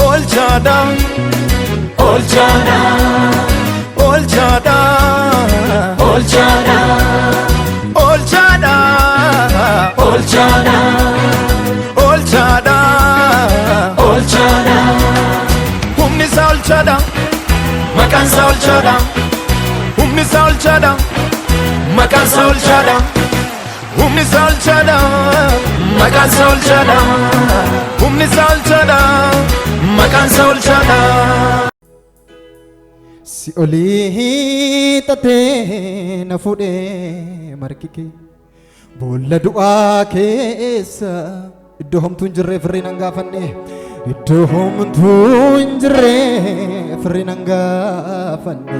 olchada olchada olchada olchada olchada olchada olchada olchada humni sa olchada makan sa olchada humni sa olchada makan sa olchada humni sa olchada makan sa olchada humni sa olchada makan sa olchada si oli tate na fude markike bolla du'a keessa iddo homtuun jirre firri nangafanne iddo homtuun jirre firri nangafanne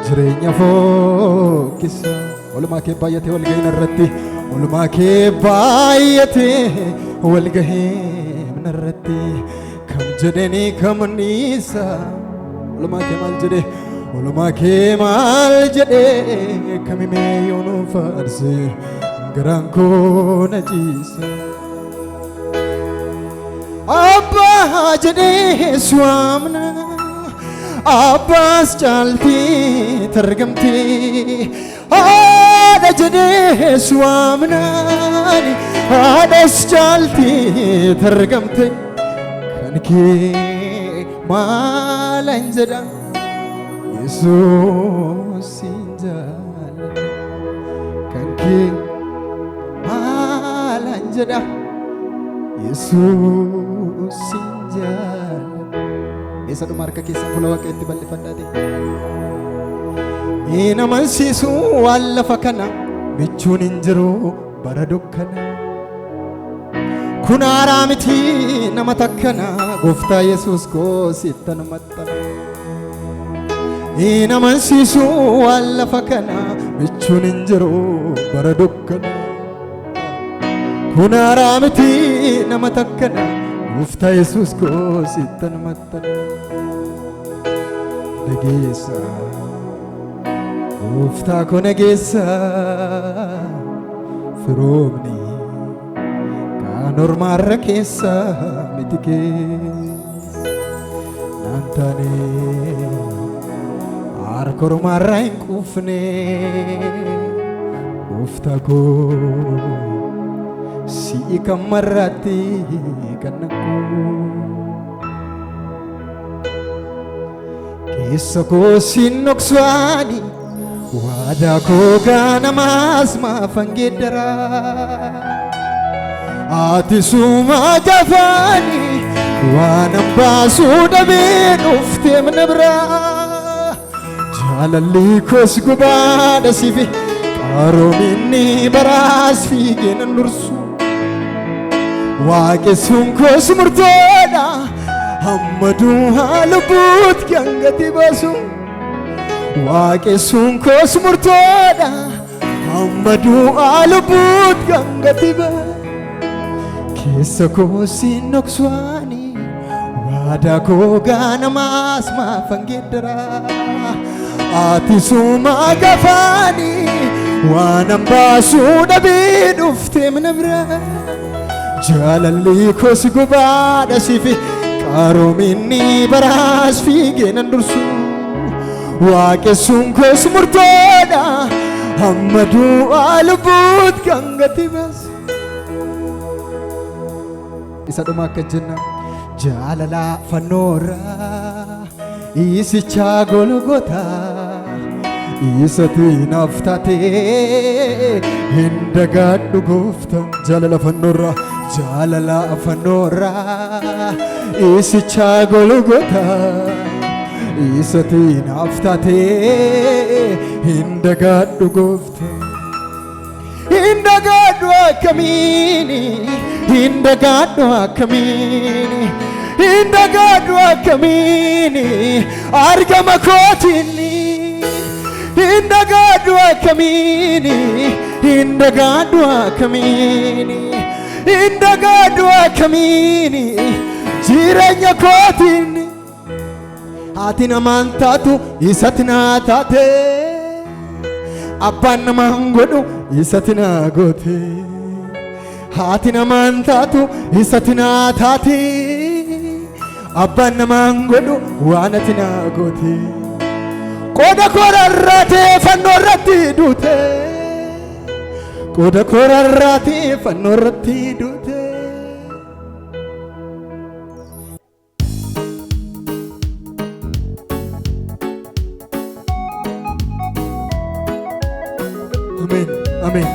jireenya fokkisa walumaa kee baay'ate walgahii narratti walumaa kee baay'ate walgahii narratti kam jedhanii kamniisa walumaa kee maal jedhe walumaa kee maal jedhe kamimee yoonu faarse garaan koo na ciisa abbaa jedhee suwaamna abbaas caaltii targamtee haadha jedhee suwaamnaan haadhas caaltii targamte kan kee maalan jedha Yesuusin jaalladha kan kee maalan jedha Yesuusin jaalladha isa dhuma harka keessan fuula waaqeetti bal'ifadhaate ina mansiisu waan lafa kana michuun hin jiru bara dukkana kun haaraa miti nama takkana gooftaa Yesuus koo sittan maxxana ina mansiisu waan lafa kana michuun hin jiru bara dukkana kun haaraa miti nama takkana gooftaa Yesuus koo sittan maxxana nageessa gooftaa koo nageessa firoomni kan ormaarra keessa miti keessa naan taane harka ormaarraa hin quufne gooftaa koo si'i kan marraatti kan naqu keessa koo sin noksaani waadaa koo ganamaas maafan geeddara ati suma gafaani waan ambaasuu dhabee dhuftee mana biraa jaalalli koos gubaadha sifi qaroominni baraas fiigee nan dursu waaqessuun koos murtoodha hammaduu haalubbuut kan gati baasu waaqessuun koos murtoodha hammaduu haalubbuut kan gati baasu keessa koo sin noksaani waadaa koo ganamaas maafan geeddara ati suma gafaani waan ambaasuu dhabee dhuftee mana biraa jaalalli koos gubaadha sifi qaroominni baraas fiigee nan dursu waaqessuun koos murtoodha hammaduu haalubbuut kan gati baasu isa dhuma akka jenna jaalala fannoorraa isichaa golgotaa isatu naaf taatee hin dagaadhu gooftaa jaalala fannoorraa isichaa golgotaa isatu naaf taatee hin dagaadhu gooftaa hin dagaadhu akkamiini hin dagaadhu akkamiini hin dagaadhu akkamiini argama kootiini hin dagaadhu akkamiini hin dagaadhu akkamiini hin dagaadhu akkamiini jireenya kootiini ati namaan taatu isatti naa taate abbaan namaan godhu isatti naa goote ati namaan taatu isatti naa taate abbaan namaan godhu waan ati naa goote qooda koorarraatee fannoo irratti duute qooda koorarraatee fannoo irratti duute. Amen, amen.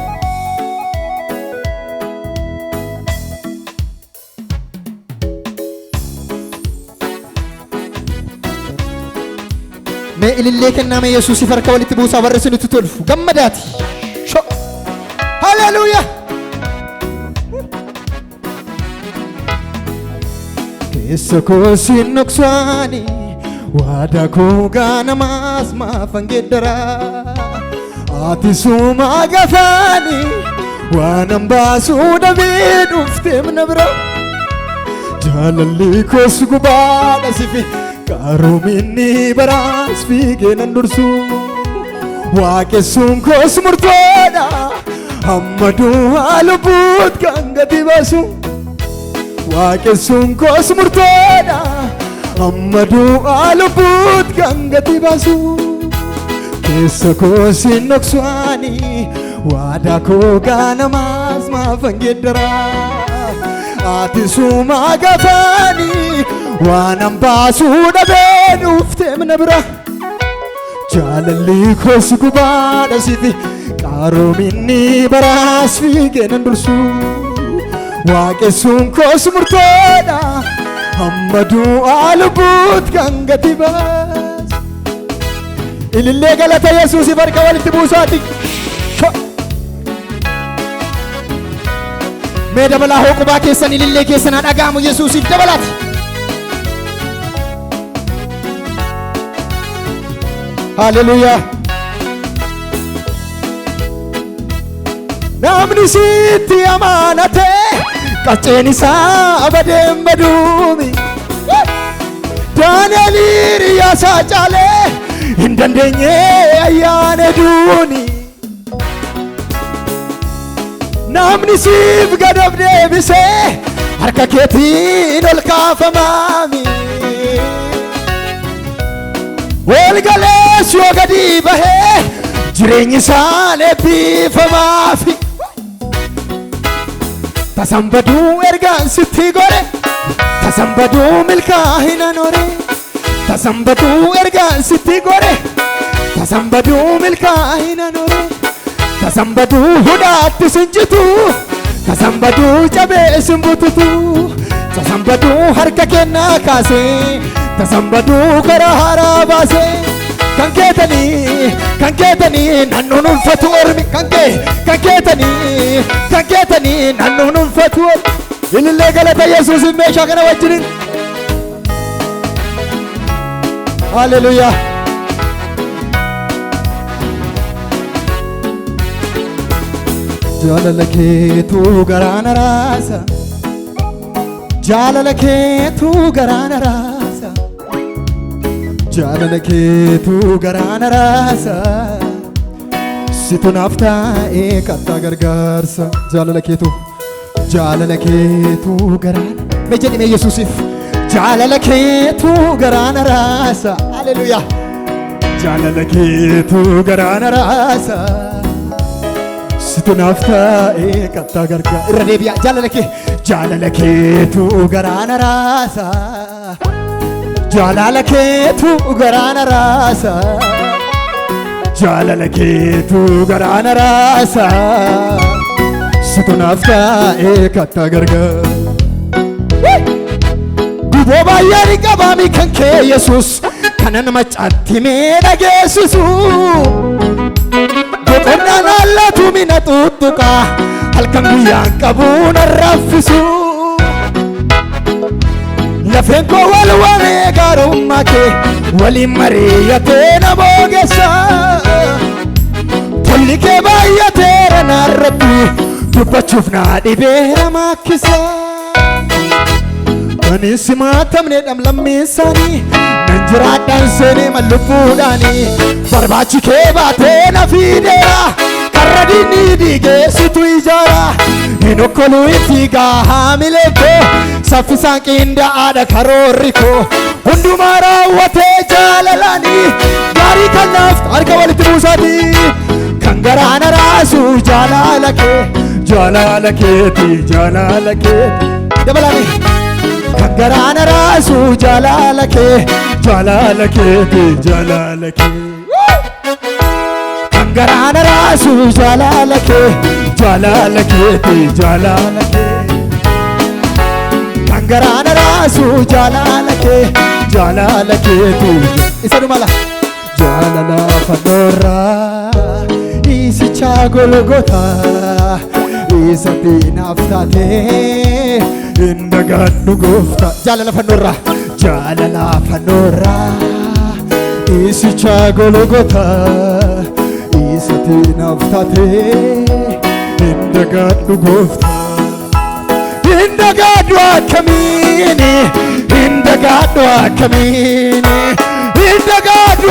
Mee ilillee kenname Yesuusiif harka walitti buusaa warri isinitti tolfu gammadaati. Haleluuyaa. Keessa koo siin noksaani waadaa koo gaanamaas maafan geeddaraa ati sumaa gafaani waan ambaasuu dhabee dhuftee mana bira jaalalli koos gubaadha sifi Karoominni baraas fiigee nan dursu waaqessuun koos murtoodha hamma du'aa lubbuut kan gadi baasu waaqessuun koos murtoodha hamma du'aa lubbuut kan gadi baasu keessa koo siin noksaani waadaa koo gaanamaas maafan geeddaraa ati sumaa gafaani waan ambaasuu dhabee dhuftee mana bira jaalalli koos gubaadha sifi qaroominni baraas fiigee nan dursu waaqessuun koos murtoodha hamma du'aa lubbuut kan gadi baasu. Ilillee galata Yesuusiif harka walitti buusaati. Mee dabalaa hoo qubaa keessan ilillee keessanaa dhaga'amu Yesuusiif dabalaati. Haleluuyaa. Namni sitti amaanatee qacceen isaa badeen baduumi Daani'eel Hiriyaasaa caalee hin dandeenye ayyaana duuni namni siif gad of deebisee harka keetiin ol kaafamaami wal galees yoo gadi bahee jireenyi isaa eebbifamaafi tasambaduu ergaan sitti gore tasambaduu milkaa'ina noore tasambaduu ergaan sitti gore tasambaduu milkaa'ina noore tasambaduu hudhaatti sinjitu tasambaduu cabee simbututu tasambaduu harka kennaa kaasee tasambaduu karaa haaraa baasee kan keetanii naannoon ulfatu ormi kan keetanii naannoon ulfatu ormi ilillee galata Yesuusiif meeshaa kana wajjinin. Haleluuyaa. Jaalala keetu garaana raasa jaalala keetu garaana raasa jaalala keetu garaana raasa situ naaf taa'ee kattaa gargaarsa jaalala keetu garaana mee jedhime Yesuusiif jaalala keetu garaana raasa. Haleluuyaa. Jaalala keetu garaana raasa situ naaf taa'ee kattaa gargaarsa irra deebi'a jaalala keetu garaana raasa jaalala keetu garaana raasa jaalala keetu garaana raasa situ naaf taa'ee kattaa gargaarsa. Guboo baay'een qabaami kan kee Yesuus kanan macaatti mee dhageessisu boqonnaan allaatu mina tuttuqa halkan guyyaan qabuun arraffisu lafeen koo wal waamee gaarummaa kee waliin mari'atee na boogessa tolli kee baay'ateera naarratti dubbachuuf naa dhibeera maakkisa ani simaatamne dhamlammii isaanii nan jiraadhaan seenee mallubbuudhaanii barbaachi kee baatee na fiideera karra diinni diigeessitu ijaara Hinokkoluu fiigaa haamilee koo saffisaan qindaa'aadha karoorri koo hundumaa raawwatee jaalalaanii gaarii kanaaf harka walitti buusaati kan garaana raasu jaalala keeti dabalani kan garaana raasu jaalala keeti kan garaana raasu jaalala keeti kan garaana raasu jaalala keeti isa dhumala jaalala fannoorraa isicha Golgotaa isatti naaf taatee indagadhu gooftaa jaalala fannoorraa isicha Golgotaa isatti naaf taatee indagadhu gooftaa indagadhu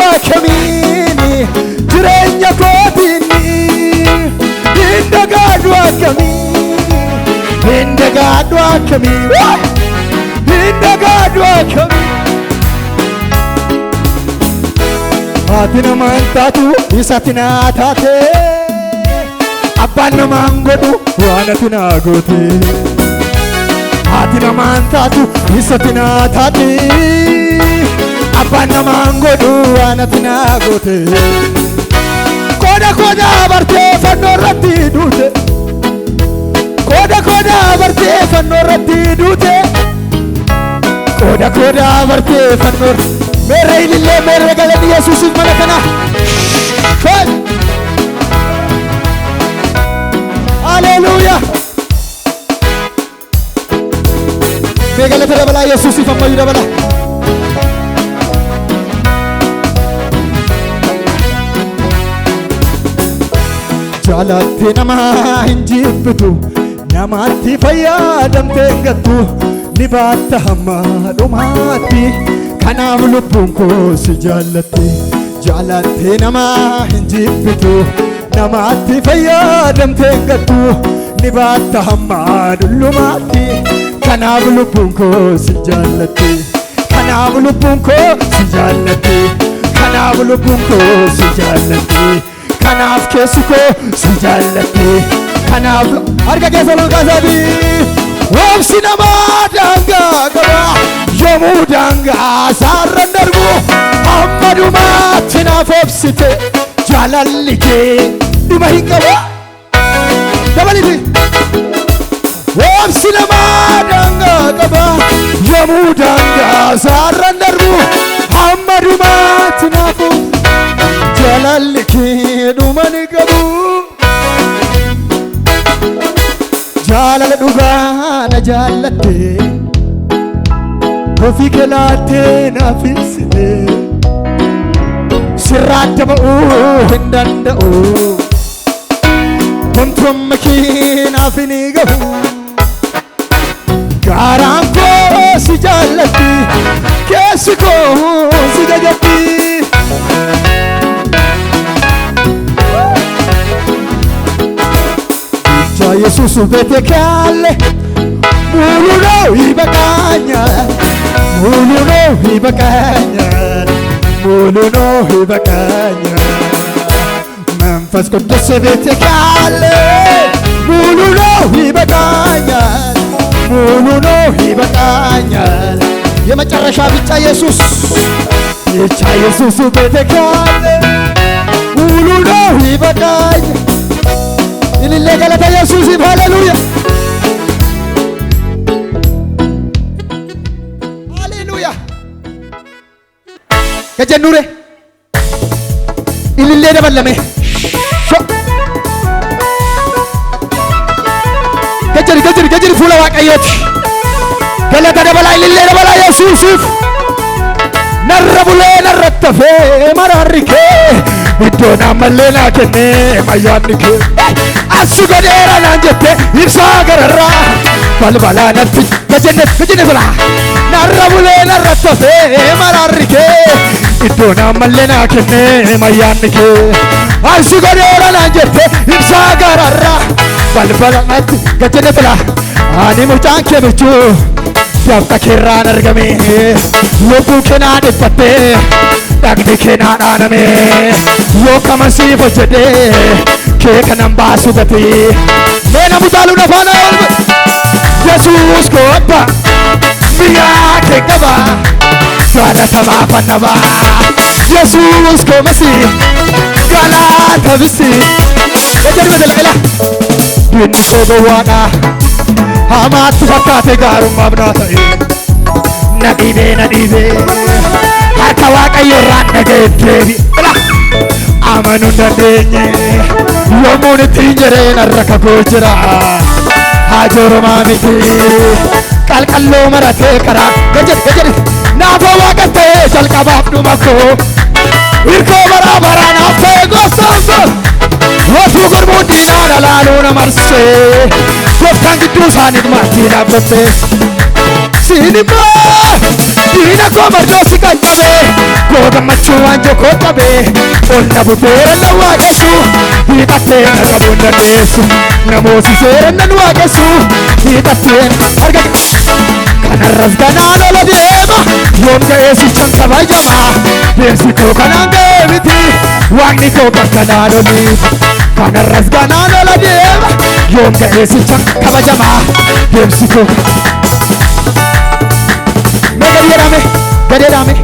akkamiini jireenya kootiini indagadhu akkamiini haati namaan taatu isatti naa taate abbaan namaan godhu waan ati naa goote haati namaan taatu isatti naa taate abbaan namaan godhu waan ati naa goote qooda bartee fannoo irratti duute qooda bartee fannoo irratti duute qooda bartee fannoo मेरे इल्ले मेरे गले में यीशु सिर्फ मना करना हालेलुया मेरे गले तेरे बला यीशु सिर्फ अम्मा युरा बला जालते नमा इंजिब्तु नमाती फया दमते गत्तु निबात हम्मा रुमाती kanaaf lubbuun koo si jaalatte namaa hin jibbitu namaatti fayyadamtee gattu ni baatta hamma dullumaatti kanaaf lubbuun koo si jaalatte kanaaf keessi koo si jaalatte kanaaf harka keessa lolkaasaati wabsi namaa daangaa qaba yoomuu daangaa saarran darbu amma dhumaatti naaf obsite jaalalli kee dhuma hin qabu dabaliti wabsi namaa daangaa qaba yoomuu daangaa saarran darbu amma dhumaatti naaf jaalalli kee dhuma hin qabu jaalala dhugaa na jaallatte ofii kee laattee naaf ibsite sirraatti ba'uu hin danda'u wantoonni kee naaf hin gahu gaaraan koo si jaallatti keessi koo si jajatti ኢየሱስ ቤቴ ካለ ሙሉ ነው ይበቃኛል መንፈስ ቅዱስ ቤቴ ካለ ሙሉ ነው ይበቃኛል የመጨረሻ ብቻ ኢየሱስ ቤቴ ካለ ሙሉ ነው ይበቃኛል इल्ले गलत यीशु hallelujah hallelujah कजनुरे इल्ले दबलमे गजरी फूला वाकयत गलत दबला इल्ले दबला यीशु नर्रबुले नर्रतफे मरारिके इदोना मल्लेना कने मयानिके asugodera nanjete irsagarra balbala nafsi gajene bala narabule naratofe mararike idona mallena kenne mayanike asugodera nanjete irsagarra balbalamatti gajjana fila ani mucaan kee michuu dabta keerraan argame lubbuu keenaa dhiphatte dhagni keenaa dhaaname yoo kamansiif hojjete kee kanan baasu gati meena mutaaluu nafaana Yesuus koobba biyyaa kee qaba jaalatamaa fannaba Yesuus koomasi galata bisi ejerme dalagala dinni koo gowwaadha hamaatti fakkaate gaarummaa binaa ta'e na dhiibee harka Waaqayyo irraan dhagayetti amanuu hin dandeenye yommuun ittiin jedheen har'a kakuu jira haajoorumaa miti qalqalloo maratee karaa gajjari naafoo Waaqa ta'ee jalqabaaf dhuma koo hirkoo baraa baraa naaf ta'e gooftaansa otuu gurmuun diinaan alaaluu na marsee gooftaan gidduu isaaniif maatii dhaabbatte sinimmoo diina koo mardoo si qaqqabe koo gammachuu waanjoo koo qabe onna buteera nan waaqessu hiixattee na qabuu hin dandeessu namoosiseera nan waaqessu hiixattee arga kanarras ganaan ola deema yoom ga'ee sichan kabajama deemsi koo kanaan ga'ee miti waaqni koo kanaan oli kanarras ganaan ola deema yoom ga'ee sichan kabajama deemsi koo gadeedhaame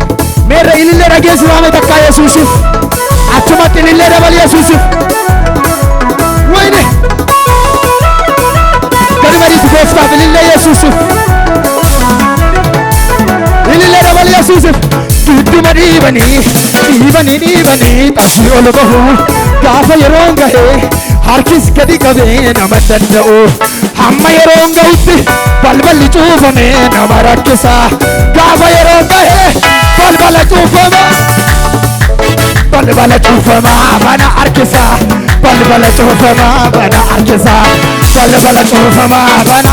meerra ilillee dhageessifame takkaa Yesuusiif achumatti ilillee dabal Yesuusiif wayne gadi mariitu gooftaaf ilillee Yesuusiif ilillee dabal Yesuusiif gidduma dhiibanii taasii ol bahu gaafa yeroon gahee harkis gadi qabee nama danda'u hamma yeroon gahutti balballi cuufame nama rakkisa gaafa yeroon gahee balbala cuufama bana harkisa balbala cuufama bana harkisa balbala cuufama bana